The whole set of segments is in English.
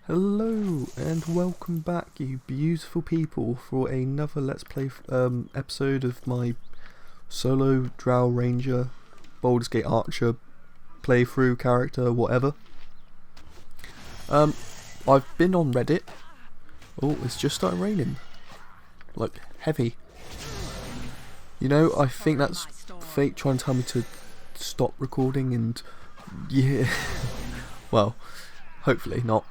Hello and welcome back, you beautiful people, for another Let's Play episode of my solo Drow Ranger, Baldur's Gate Archer playthrough character, whatever. I've been on Reddit. Oh, it's just started raining, like heavy. You know, I think that's fate trying to tell me to stop recording, and yeah, well. Hopefully not.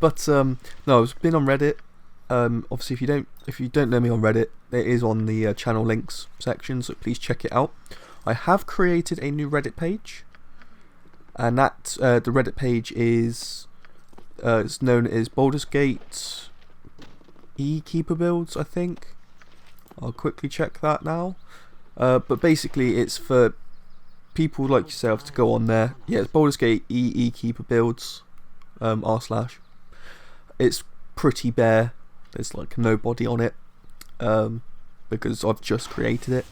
But no, I've been on Reddit. Obviously, if you don't know me on Reddit, it is on the channel links section, so please check it out. I have created a new Reddit page, and that the Reddit page is it's known as Baldur's Gate Keeper builds, I think. I'll quickly check that now. But basically, it's for people like yourself to go on there. Yeah, it's Baldur's Gate Keeper builds r/. It's pretty bare. There's like nobody on it because I've just created it.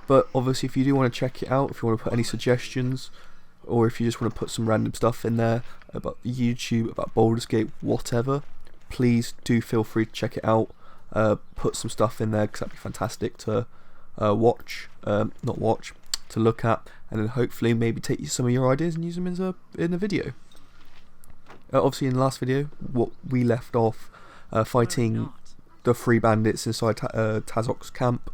But obviously, if you do want to check it out, if you want to put any suggestions, or if you just want to put some random stuff in there about YouTube, about Baldur's Gate, whatever, please do feel free to check it out. Put some stuff in there because that'd be fantastic to to look at, and then hopefully maybe take some of your ideas and use them in a video. Obviously, in the last video, what we left off fighting the 3 bandits inside Tazok's camp,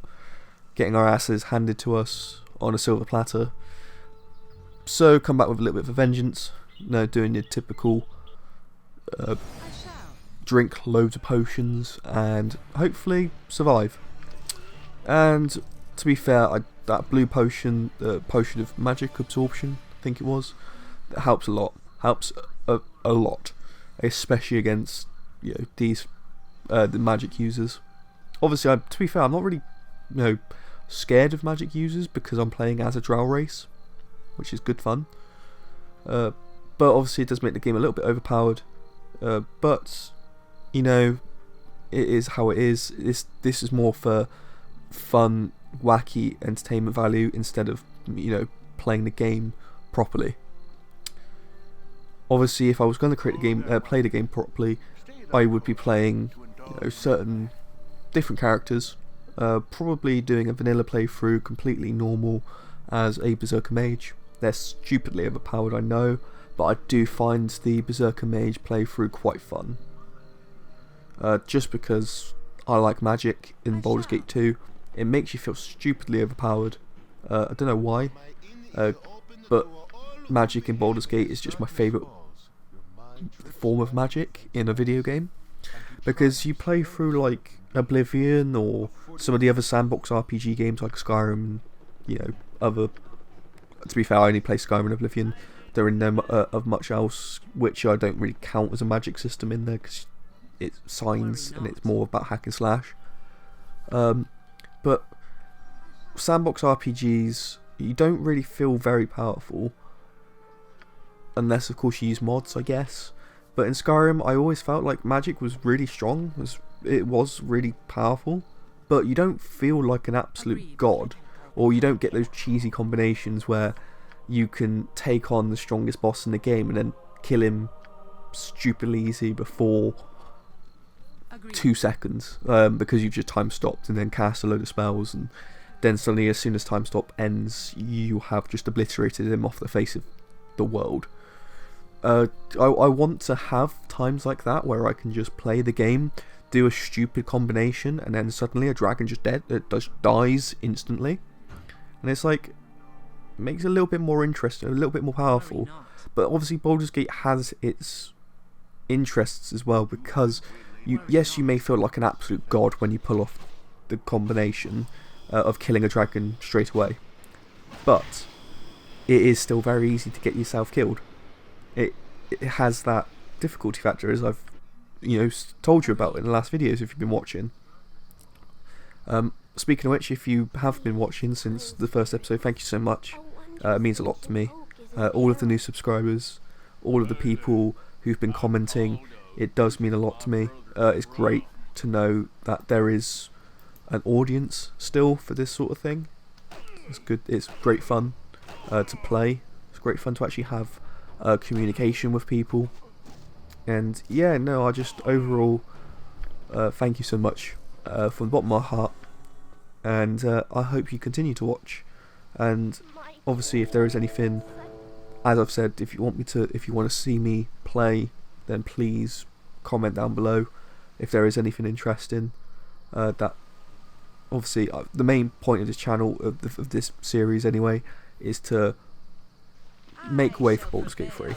getting our asses handed to us on a silver platter. So come back with a little bit of a vengeance. Doing your typical drink loads of potions and hopefully survive. And to be fair, that blue potion, the potion of magic absorption, I think it was, that helps a lot. Helps a lot, especially against these the magic users. Obviously, to be fair, I'm not really scared of magic users because I'm playing as a Drow race, which is good fun. But obviously, it does make the game a little bit overpowered. But it is how it is. This is more for fun, wacky entertainment value instead of playing the game properly. Obviously, if I was going to play the game properly, I would be playing certain different characters, probably doing a vanilla playthrough completely normal as a Berserker Mage. They're stupidly overpowered, I know, but I do find the Berserker Mage playthrough quite fun, just because I like magic in Baldur's Gate 2. It makes you feel stupidly overpowered. I don't know why, but magic in Baldur's Gate is just my favourite form of magic in a video game, because you play through like Oblivion or some of the other sandbox RPG games like Skyrim, other. To be fair, I only play Skyrim and Oblivion. There are no of much else, which I don't really count as a magic system in there because it's signs and it's more about hack and slash. But sandbox RPGs, you don't really feel very powerful, unless of course you use mods, I guess. But in Skyrim, I always felt like magic was really strong, it was really powerful, but you don't feel like an absolute god, or you don't get those cheesy combinations where you can take on the strongest boss in the game and then kill him stupidly easy before 2 seconds, because you've just time stopped and then cast a load of spells, and then suddenly as soon as time stop ends you have just obliterated him off the face of the world. I want to have times like that where I can just play the game, do a stupid combination, and then suddenly a dragon just dies instantly, and it's like, makes it a little bit more interesting, a little bit more powerful. But obviously Baldur's Gate has its interests as well, because yes, you may feel like an absolute god when you pull off the combination of killing a dragon straight away, but it is still very easy to get yourself killed. It has that difficulty factor, as I've told you about in the last videos if you've been watching. Speaking of which, if you have been watching since the first episode, thank you so much. It means a lot to me. All of the new subscribers, all of the people who've been commenting, it does mean a lot to me. It's great to know that there is an audience still for this sort of thing. It's good. It's great fun to play. It's great fun to actually have communication with people. And yeah, no, I just overall thank you so much from the bottom of my heart, and I hope you continue to watch. And obviously, if there is anything, as I've said, if you want to see me play, then please comment down below. If there is anything interesting, that obviously the main point of this channel, of this series anyway, is to make way for Baldur's Gate 3,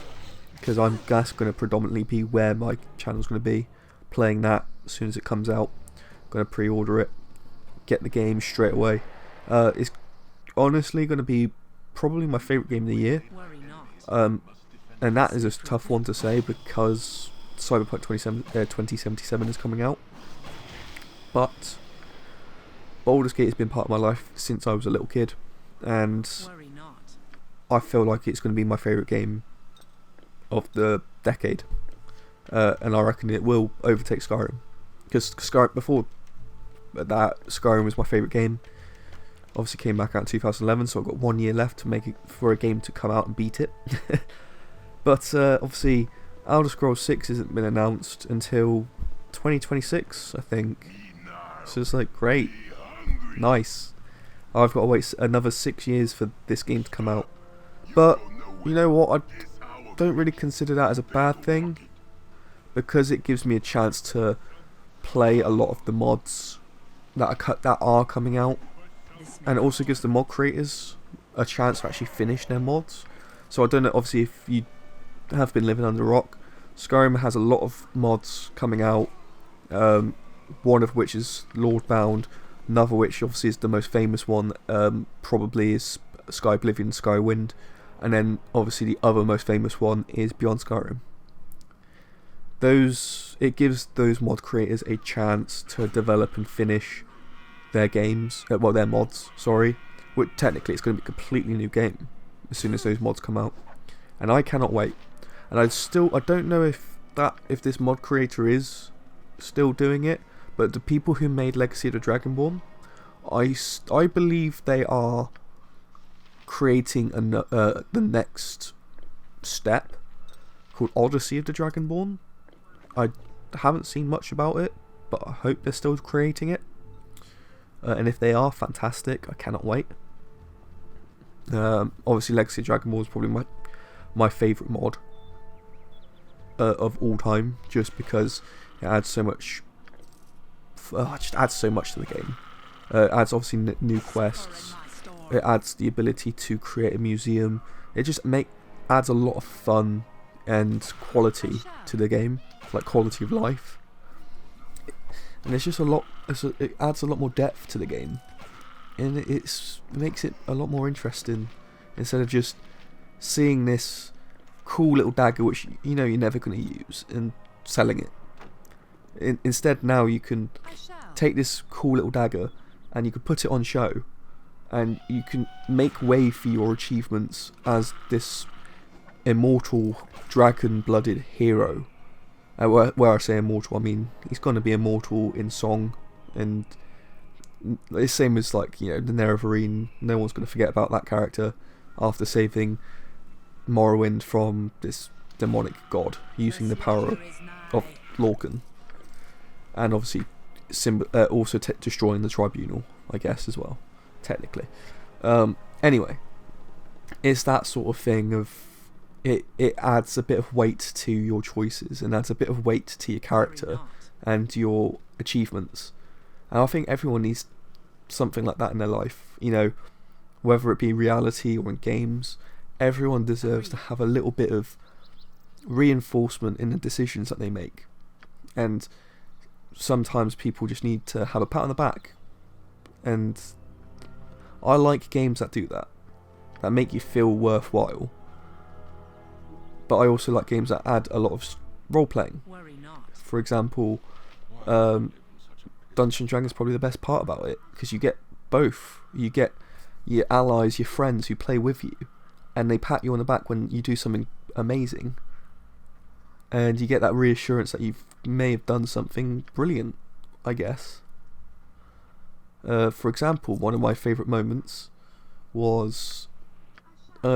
because that's going to predominantly be where my channel's going to be, playing that as soon as it comes out. Going to pre-order it, get the game straight away. It's honestly going to be probably my favourite game of the year, and that is a tough one to say because Cyberpunk 2077 is coming out, but Baldur's Gate has been part of my life since I was a little kid, and I feel like it's going to be my favourite game of the decade, and I reckon it will overtake Skyrim, because before that, Skyrim was my favourite game. Obviously came back out in 2011, so I've got 1 year left to make it for a game to come out and beat it. But obviously Elder Scrolls 6 hasn't been announced until 2026, I think. So it's like, great, nice. I've got to wait another 6 years for this game to come out. But you know what, I don't really consider that as a bad thing, because it gives me a chance to play a lot of the mods that are coming out, and it also gives the mod creators a chance to actually finish their mods. So I don't know, obviously if you have been living under a rock, Skyrim has a lot of mods coming out, one of which is Lordbound, another which obviously is the most famous one, probably is Sky Oblivion, Skywind, and then obviously the other most famous one is Beyond Skyrim. It gives those mod creators a chance to develop and finish their games, their mods, sorry, which technically it's going to be a completely new game as soon as those mods come out, and I cannot wait. And I don't know if this mod creator is still doing it, but the people who made Legacy of the Dragonborn, I believe they are creating the next step called Odyssey of the Dragonborn. I haven't seen much about it, but I hope they're still creating it. And if they are, fantastic. I cannot wait. Obviously, Legacy of Dragonborn is probably my favourite mod of all time, just because it adds so much. Just adds so much to the game. It adds obviously new quests. It adds the ability to create a museum. It just adds a lot of fun and quality to the game, like quality of life. And it's just it adds a lot more depth to the game, and it makes it a lot more interesting, instead of just seeing this cool little dagger which you know you're never going to use and selling it. Instead, now you can take this cool little dagger and you can put it on show, and you can make way for your achievements as this immortal dragon-blooded hero. Where I say immortal, I mean he's going to be immortal in song, and the same as, like, you know, the Nerevarine. No one's going to forget about that character after saving Morrowind from this demonic god using the power of Lorcan, and obviously also destroying the tribunal, I guess, as well, technically. Anyway, it's that sort of thing of it adds a bit of weight to your choices, and adds a bit of weight to your character and your achievements. And I think everyone needs something like that in their life, you know, whether it be reality or in games. Everyone deserves to have a little bit of reinforcement in the decisions that they make, and sometimes people just need to have a pat on the back, and I like games that do that make you feel worthwhile. But I also like games that add a lot of role playing. For example, Dungeons and Dragons is probably the best part about it, because you get both. You get your allies, your friends who play with you, and they pat you on the back when you do something amazing, and you get that reassurance that you may have done something brilliant, I guess. For example, one of my favourite moments was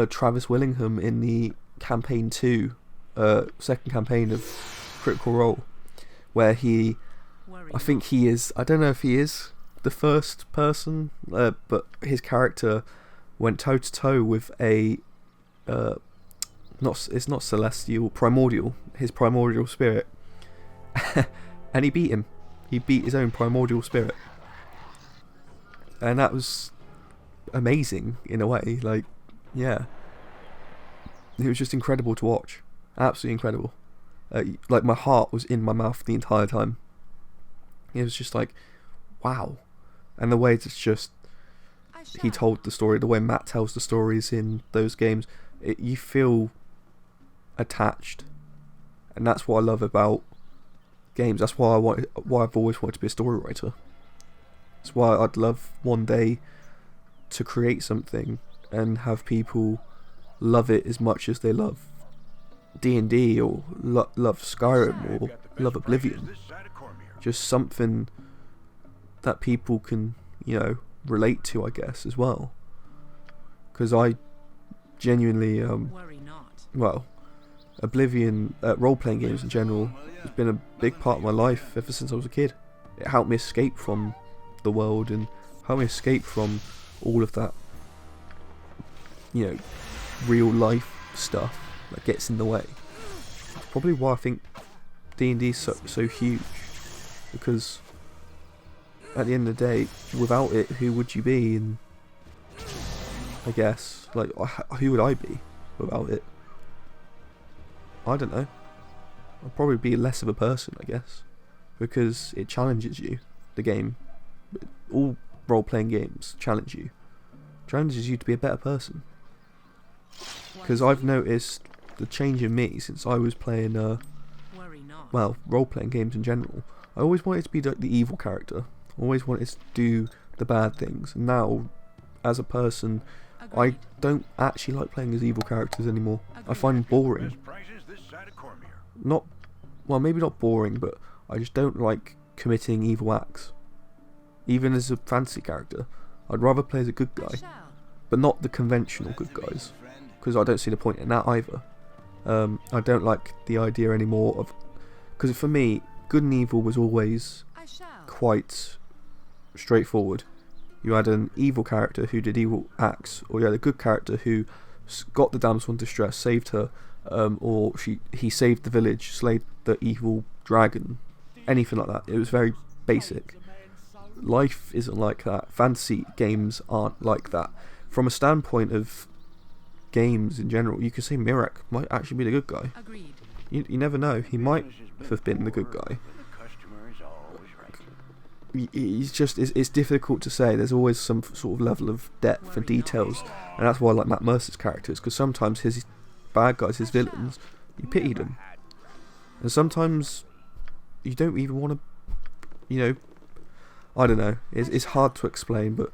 Travis Willingham in the campaign 2, second campaign of Critical Role, where I think he is, I don't know if he is the first person, but his character went toe to toe with a it's not celestial, primordial, his primordial spirit, and he beat him. He beat his own primordial spirit, and that was amazing in a way. Like, yeah, it was just incredible to watch, absolutely incredible. Like, my heart was in my mouth the entire time. It was just like, wow. And the way it's just, he told the story, the way Matt tells the stories in those games, you feel attached, and that's what I love about games. That's why I've always wanted to be a story writer. That's why I'd love one day to create something and have people love it as much as they love D&D or love Skyrim or love Oblivion. Just something that people can, relate to, I guess, as well. Because I genuinely, Oblivion, role-playing games in general, has been a big part of my life ever since I was a kid. It helped me escape from the world and helped me escape from all of that, real life stuff that gets in the way. That's probably why I think D&D is so huge, because at the end of the day, without it, who would you be? And I guess, like, who would I be without it? I don't know. I'd probably be less of a person, I guess, because it challenges you. The game, all role-playing games challenges you to be a better person. Because I've noticed the change in me since I was playing, role-playing games in general. I always wanted to be the evil character. I always wanted to do the bad things. And now, as a person, I don't actually like playing as evil characters anymore. I find them boring. Maybe not boring, but I just don't like committing evil acts. Even as a fantasy character, I'd rather play as a good guy, but not the conventional good guys, because I don't see the point in that either. I don't like the idea anymore of, because for me, good and evil was always quite straightforward. You had an evil character who did evil acts, or you had a good character who got the damsel in distress, saved her, or he saved the village, slayed the evil dragon, anything like that. It was very basic. Life isn't like that. Fantasy games aren't like that. From a standpoint of games in general, you could say Mirek might actually be the good guy. You never know. He might have been the good guy. It's difficult to say. There's always some sort of level of depth and details, and that's why I like Matt Mercer's characters, because sometimes his bad guys, his villains, you pity them, and sometimes you don't even want to, I don't know, it's hard to explain, but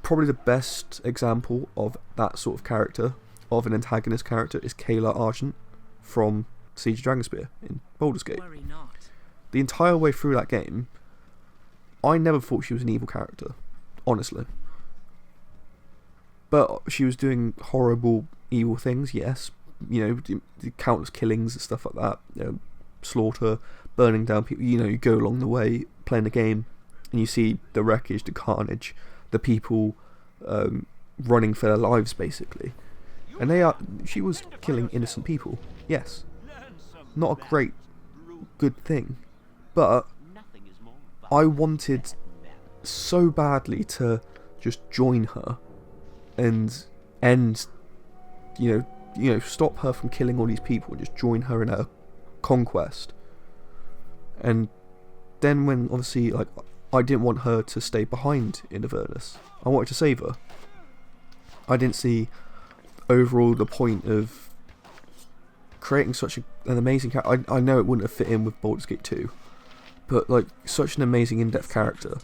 probably the best example of that sort of character, of an antagonist character, is Caylor Argent from Siege of Dragonspear in Baldur's Gate. The entire way through that game, I never thought she was an evil character, honestly. But she was doing horrible, evil things, yes. The countless killings and stuff like that. Slaughter, burning down people. You go along the way, playing the game, and you see the wreckage, the carnage, the people running for their lives, basically. And she was killing innocent people, yes. Not a great, good thing. But I wanted so badly to just join her and end, stop her from killing all these people and just join her in her conquest. And then when, obviously, I didn't want her to stay behind in Avernus. I wanted to save her. I didn't see overall the point of creating such an amazing character. I know it wouldn't have fit in with Baldur's Gate 2, but such an amazing in-depth character,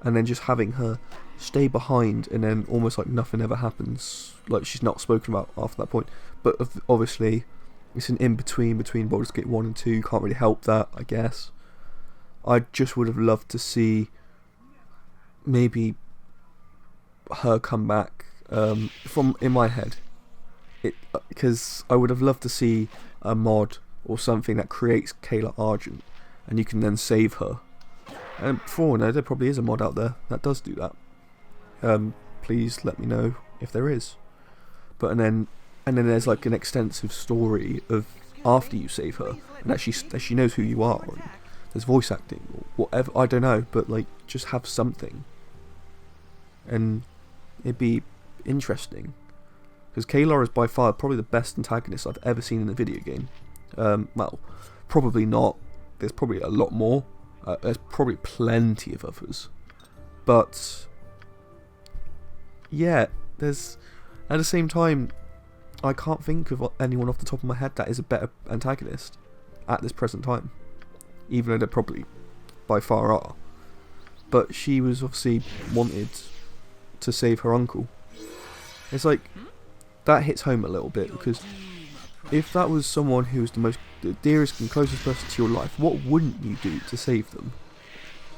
and then just having her stay behind, and then almost like nothing ever happens, like she's not spoken about after that point. But obviously it's an in-between between Baldur's Gate 1 and 2, you can't really help that, I guess. I just would have loved to see maybe her come back, from in my head, because I would have loved to see a mod or something that creates Caylor Argent, and you can then save her. And for all I know, there probably is a mod out there that does do that. Please let me know if there is. But and then there's like an extensive story of after you save her, and that she knows who you are, and there's voice acting or whatever, I don't know, but like just have something, and it'd be interesting, because Caylor is by far probably the best antagonist I've ever seen in a video game. Well, probably not, there's probably a lot more, there's probably plenty of others, but yeah, there's, at the same time, I can't think of anyone off the top of my head that is a better antagonist at this present time, even though there probably by far are. But she was obviously wanted to save her uncle. It's like, that hits home a little bit, because if that was someone who was the dearest and closest person to your life, what wouldn't you do to save them?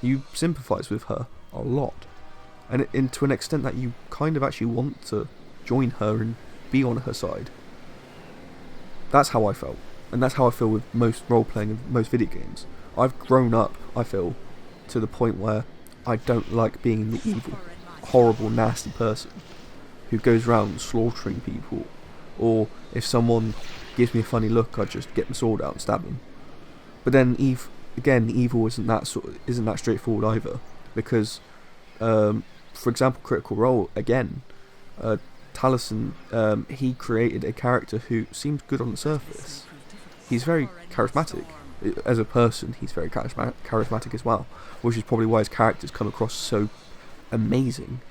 You sympathise with her a lot, and to an extent that you kind of actually want to join her and be on her side. That's how I felt, and that's how I feel with most role-playing and most video games. I've grown up, I feel, to the point where I don't like being the evil, horrible, nasty person who goes around slaughtering people, or if someone gives me a funny look, I just get my sword out and stab them. But then evil isn't that straightforward either, because for example, Critical Role again, Taliesin, he created a character who seems good on the surface. He's very charismatic as a person. He's very charismatic as well, which is probably why his characters come across so amazing.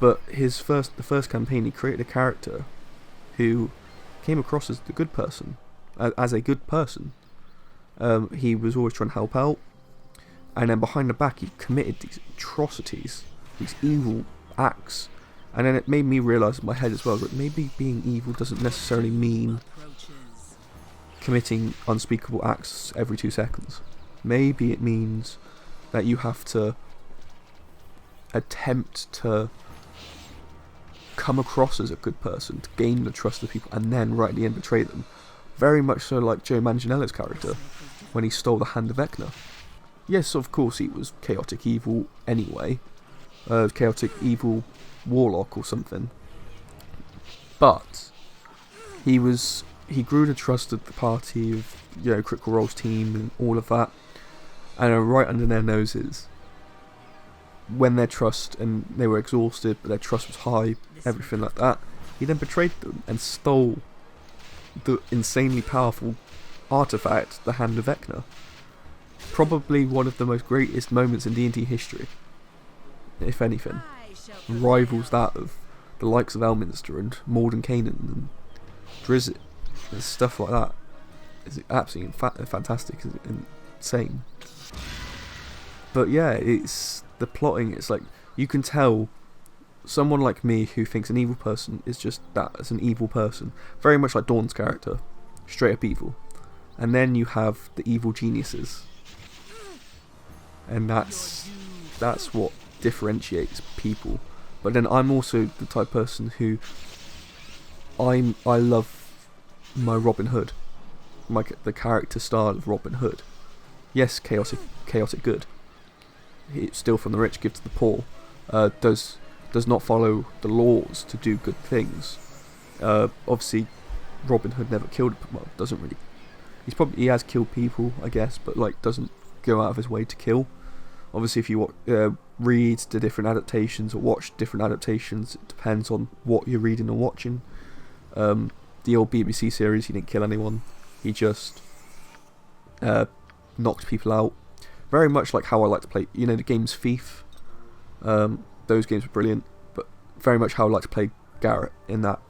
But the first campaign, he created a character who came across as the good person, as a good person. He was always trying to help out, and then behind the back, he committed these atrocities, these evil acts. And then it made me realise in my head as well that maybe being evil doesn't necessarily mean committing unspeakable acts every 2 seconds. Maybe it means that you have to attempt to come across as a good person, to gain the trust of people, and then right at the end betray them. Very much so like Joe Manganiello's character, when he stole the Hand of Vecna. Yes, of course he was chaotic evil anyway, chaotic evil warlock or something, but he grew the trust of the party of, Critical Role's team and all of that, and right under their noses, when their trust, and they were exhausted but their trust was high, everything like that, he then betrayed them and stole the insanely powerful artifact, the Hand of Vecna. Probably one of the most greatest moments in D&D history, if anything. Rivals that of the likes of Elminster and Mordenkainen and Drizzt and stuff like that. It's absolutely fantastic, it's insane. But yeah, it's the plotting. It's like, you can tell someone like me who thinks an evil person is just that, as an evil person, very much like Dawn's character, straight up evil. And then you have the evil geniuses, and that's what differentiates people. But then I'm also the type of person who I love my Robin Hood, the character style of Robin Hood. Yes, chaotic good. It's steal from the rich, give to the poor. Does not follow the laws to do good things. Obviously, Robin Hood never killed. Well, doesn't really. He has killed people, I guess, but like doesn't go out of his way to kill. Obviously, if you read the different adaptations or watch different adaptations, it depends on what you're reading or watching. The old BBC series, he didn't kill anyone. He just knocked people out. Very much like how I like to play, the games Thief. Those games were brilliant, but very much how I like to play Garrett in that.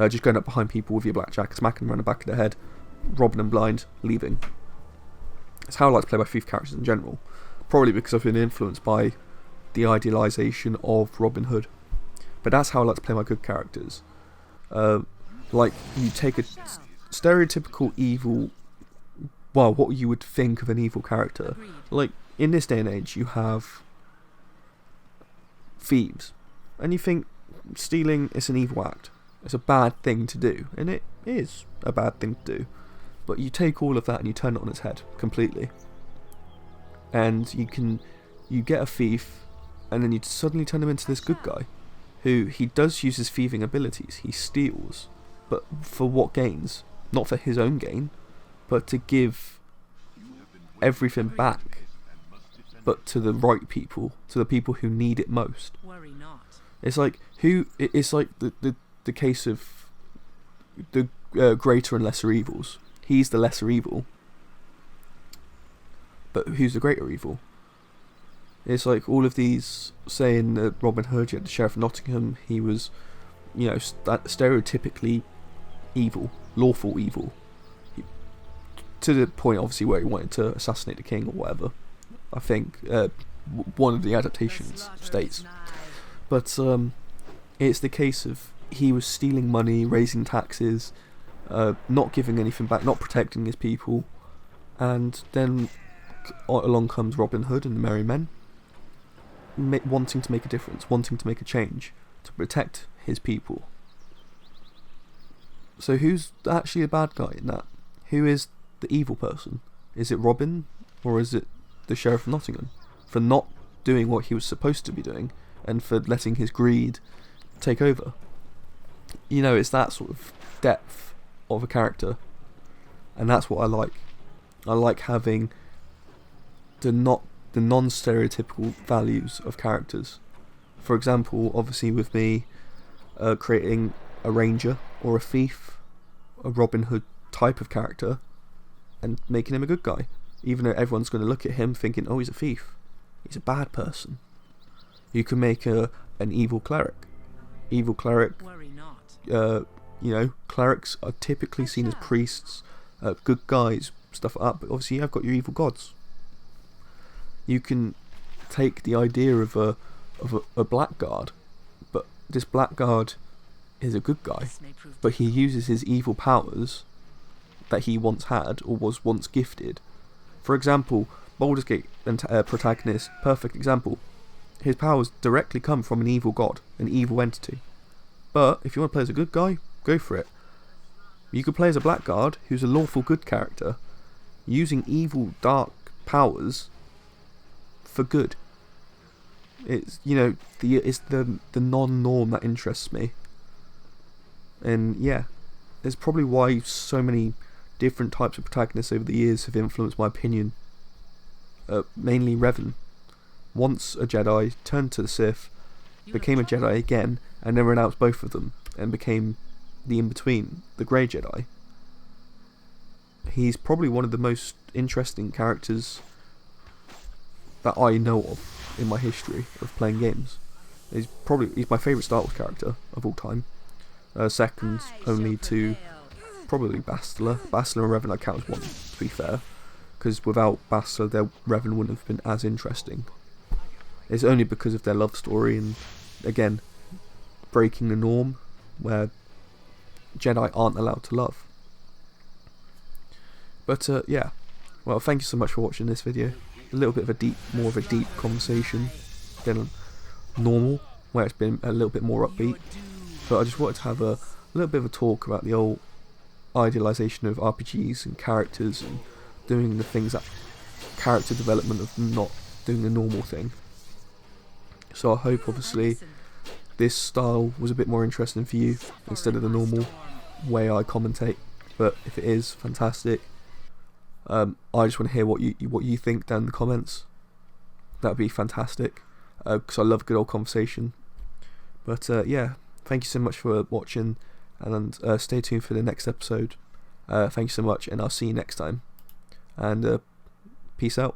Just going up behind people with your blackjack, smacking them around the back of their head, robbing them blind, leaving. It's how I like to play my Thief characters in general. Probably because I've been influenced by the idealisation of Robin Hood. But that's how I like to play my good characters. Like, you take a stereotypical evil, well, what you would think of an evil character. Like, in this day and age, you have thieves, and you think stealing is an evil act. It's a bad thing to do, and it is a bad thing to do. But you take all of that and you turn it on its head completely, and you get a thief, and then you suddenly turn him into this good guy, who he does use his thieving abilities. He steals, but for what gains? Not for his own gain, but to give everything back, but to the right people, to the people who need it most. It's like it's like the case of the greater and lesser evils. He's the lesser evil, but who's the greater evil? It's like all of these saying that Robin Hood, the Sheriff of Nottingham, he was, stereotypically evil, lawful evil, to the point obviously where he wanted to assassinate the king or whatever. I think one of the adaptations states, but it's the case of he was stealing money, raising taxes, not giving anything back, not protecting his people, and then along comes Robin Hood and the Merry Men, wanting to make a difference, wanting to make a change, to protect his people. So who's actually a bad guy in that? Who is the evil person? Is it Robin, or is it the Sheriff of Nottingham, for not doing what he was supposed to be doing, and for letting his greed take over? It's that sort of depth of a character, and that's what I like. I like having the non-stereotypical values of characters. For example, obviously with me creating a ranger or a thief, a Robin Hood type of character, and making him a good guy, even though everyone's going to look at him thinking, oh, he's a thief, he's a bad person. You can make an evil cleric. Clerics are typically seen as priests, good guys, stuff like that, but obviously you've got your evil gods. You can take the idea of a blackguard, but this blackguard is a good guy, but he uses his evil powers that he once had or was once gifted. For example, Baldur's Gate protagonist, perfect example. His powers directly come from an evil god, an evil entity. But if you want to play as a good guy, go for it. You could play as a blackguard who's a lawful good character, using evil dark powers for good. It's it's the non-norm that interests me, and yeah, it's probably why so many different types of protagonists over the years have influenced my opinion. Mainly Revan, once a Jedi, turned to the Sith, became a Jedi again, and then renounced both of them and became the in-between, the Grey Jedi. He's probably one of the most interesting characters that I know of in my history of playing games. He's my favourite Star Wars character of all time. Second only to probably Bastila. Bastila and Revan I count as one, to be fair, because without Bastila, their Revan wouldn't have been as interesting. It's only because of their love story and, again, breaking the norm where Jedi aren't allowed to love. But yeah, well, thank you so much for watching this video. A little bit of more of a deep conversation than normal, where it's been a little bit more upbeat. But I just wanted to have a little bit of a talk about the old idealization of RPGs and characters and doing the things that character development of not doing the normal thing. So I hope obviously this style was a bit more interesting for you instead of the normal way I commentate. But if it is, fantastic. I just want to hear what you think down in the comments. That'd be fantastic, because I love a good old conversation. But yeah, thank you so much for watching, and stay tuned for the next episode. Thank you so much, and I'll see you next time. And peace out.